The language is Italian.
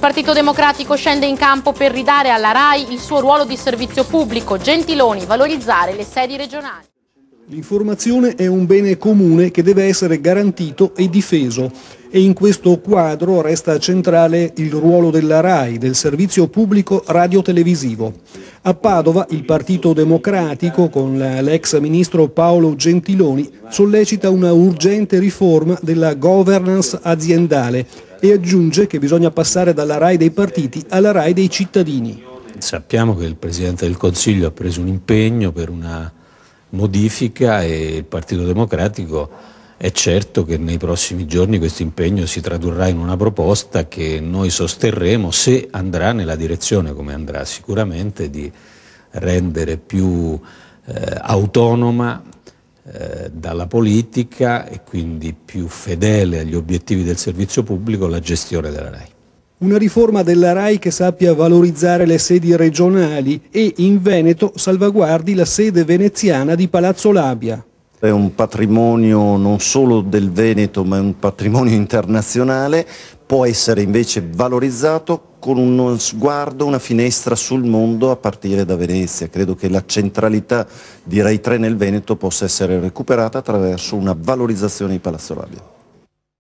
Partito Democratico scende in campo per ridare alla RAI il suo ruolo di servizio pubblico. Gentiloni, valorizzare le sedi regionali. L'informazione è un bene comune che deve essere garantito e difeso e in questo quadro resta centrale il ruolo della RAI, del servizio pubblico radiotelevisivo. A Padova il Partito Democratico, con l'ex ministro Paolo Gentiloni, sollecita una urgente riforma della governance aziendale e aggiunge che bisogna passare dalla RAI dei partiti alla RAI dei cittadini. Sappiamo che il Presidente del Consiglio ha preso un impegno per una modifica e il Partito Democratico è certo che nei prossimi giorni questo impegno si tradurrà in una proposta che noi sosterremo se andrà nella direzione, come andrà sicuramente, di rendere più autonoma dalla politica e quindi più fedele agli obiettivi del servizio pubblico la gestione della RAI. Una riforma della RAI che sappia valorizzare le sedi regionali e in Veneto salvaguardi la sede veneziana di Palazzo Labia. È un patrimonio non solo del Veneto ma è un patrimonio internazionale, può essere invece valorizzato con uno sguardo, una finestra sul mondo a partire da Venezia. Credo che la centralità di Rai 3 nel Veneto possa essere recuperata attraverso una valorizzazione di Palazzo Labia.